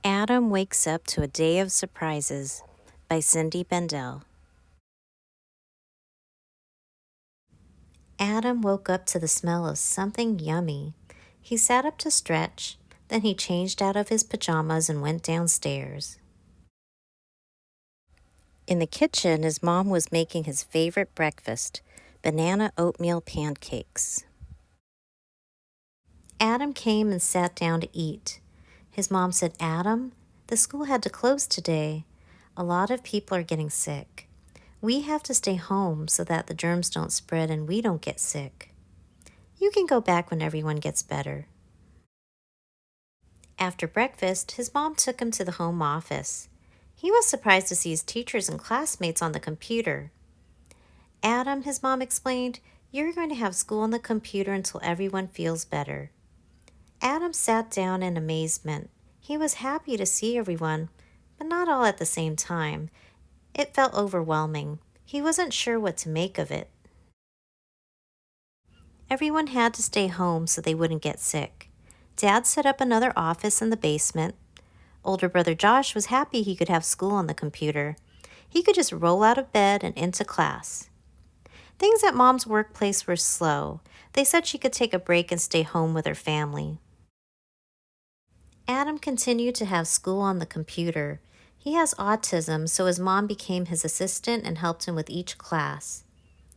Adam Wakes Up to a Day of Surprises by Cindy Bendel. Adam woke up to the smell of something yummy. He sat up to stretch, then he changed out of his pajamas and went downstairs. In the kitchen, his mom was making his favorite breakfast, banana oatmeal pancakes. Adam came and sat down to eat. His mom said, "Adam, the school had to close today. A lot of people are getting sick. We have to stay home so that the germs don't spread and we don't get sick. You can go back when everyone gets better." After breakfast, his mom took him to the home office. He was surprised to see his teachers and classmates on the computer. "Adam," his mom explained, "you're going to have school on the computer until everyone feels better." Adam sat down in amazement. He was happy to see everyone, but not all at the same time. It felt overwhelming. He wasn't sure what to make of it. Everyone had to stay home so they wouldn't get sick. Dad set up another office in the basement. Older brother Josh was happy he could have school on the computer. He could just roll out of bed and into class. Things at Mom's workplace were slow. They said she could take a break and stay home with her family. Adam continued to have school on the computer. He has autism, so his mom became his assistant and helped him with each class.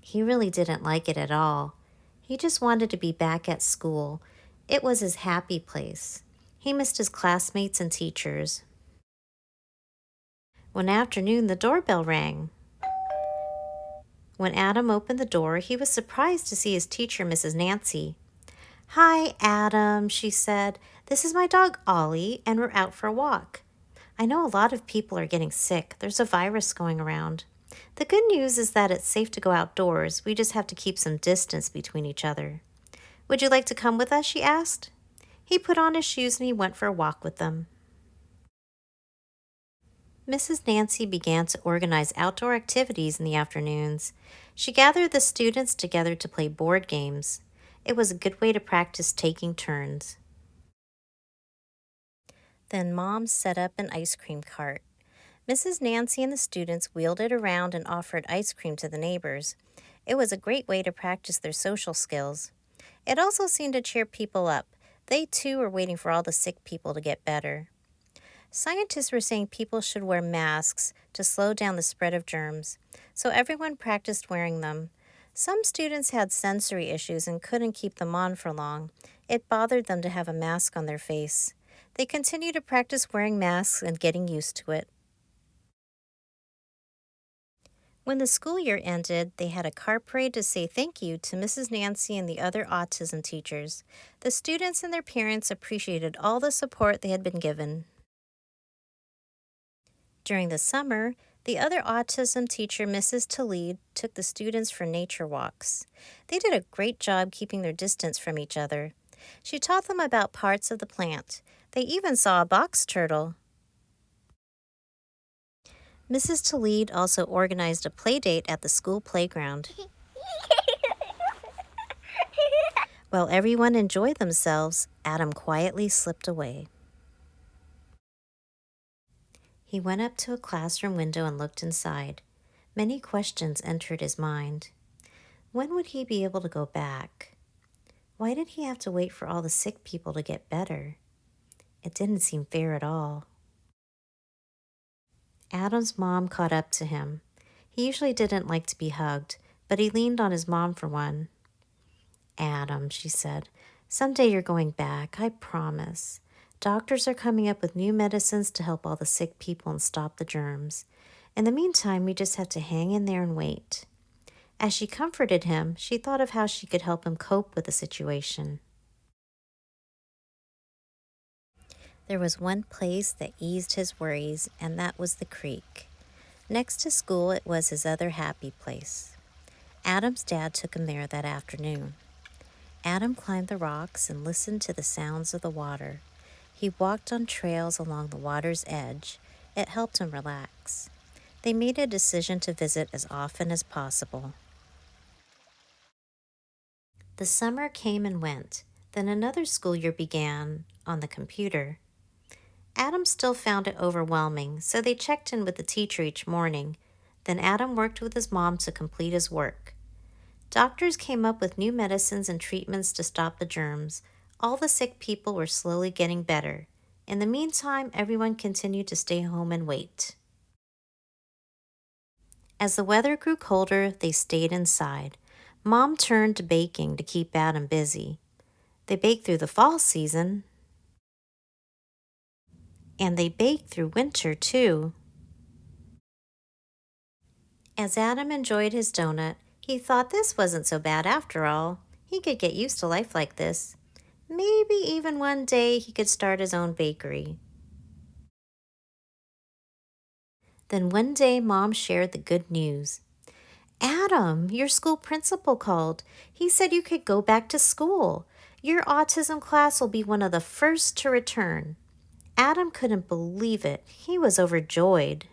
He really didn't like it at all. He just wanted to be back at school. It was his happy place. He missed his classmates and teachers. One afternoon, the doorbell rang. When Adam opened the door, he was surprised to see his teacher, Mrs. Nancy. "Hi, Adam," she said. "This is my dog, Ollie, and we're out for a walk. I know a lot of people are getting sick. There's a virus going around. The good news is that it's safe to go outdoors. We just have to keep some distance between each other. Would you like to come with us?" she asked. He put on his shoes and he went for a walk with them. Mrs. Nancy began to organize outdoor activities in the afternoons. She gathered the students together to play board games. It was a good way to practice taking turns. Then Mom set up an ice cream cart. Mrs. Nancy and the students wheeled it around and offered ice cream to the neighbors. It was a great way to practice their social skills. It also seemed to cheer people up. They too were waiting for all the sick people to get better. Scientists were saying people should wear masks to slow down the spread of germs, so everyone practiced wearing them. Some students had sensory issues and couldn't keep them on for long. It bothered them to have a mask on their face. They continued to practice wearing masks and getting used to it. When the school year ended, they had a car parade to say thank you to Mrs. Nancy and the other autism teachers. The students and their parents appreciated all the support they had been given. During the summer, the other autism teacher, Mrs. Talid, took the students for nature walks. They did a great job keeping their distance from each other. She taught them about parts of the plant. They even saw a box turtle. Mrs. Talid also organized a play date at the school playground. While everyone enjoyed themselves, Adam quietly slipped away. He went up to a classroom window and looked inside. Many questions entered his mind. When would he be able to go back? Why did he have to wait for all the sick people to get better? It didn't seem fair at all. Adam's mom caught up to him. He usually didn't like to be hugged, but he leaned on his mom for one. "Adam," she said, "someday you're going back, I promise. Doctors are coming up with new medicines to help all the sick people and stop the germs. In the meantime, we just have to hang in there and wait." As she comforted him, she thought of how she could help him cope with the situation. There was one place that eased his worries, and that was the creek. Next to school, it was his other happy place. Adam's dad took him there that afternoon. Adam climbed the rocks and listened to the sounds of the water. He walked on trails along the water's edge. It helped him relax. They made a decision to visit as often as possible. The summer came and went. Then another school year began on the computer. Adam still found it overwhelming, so they checked in with the teacher each morning. Then Adam worked with his mom to complete his work. Doctors came up with new medicines and treatments to stop the germs. All the sick people were slowly getting better. In the meantime, everyone continued to stay home and wait. As the weather grew colder, they stayed inside. Mom turned to baking to keep Adam busy. They baked through the fall season, and they baked through winter too. As Adam enjoyed his donut, he thought this wasn't so bad after all. He could get used to life like this. Maybe even one day he could start his own bakery. Then one day, Mom shared the good news. Adam, your school principal called. He said you could go back to school. Your autism class will be one of the first to return. Adam couldn't believe it. He was overjoyed.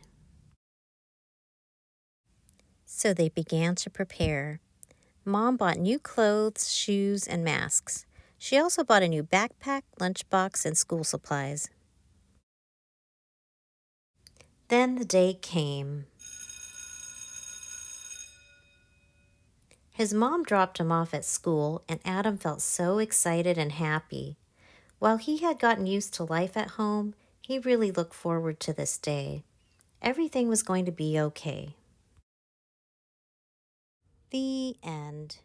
So they began to prepare. Mom bought new clothes, shoes, and masks. She also bought a new backpack, lunchbox, and school supplies. Then the day came. His mom dropped him off at school, and Adam felt so excited and happy. While he had gotten used to life at home, he really looked forward to this day. Everything was going to be okay. The end.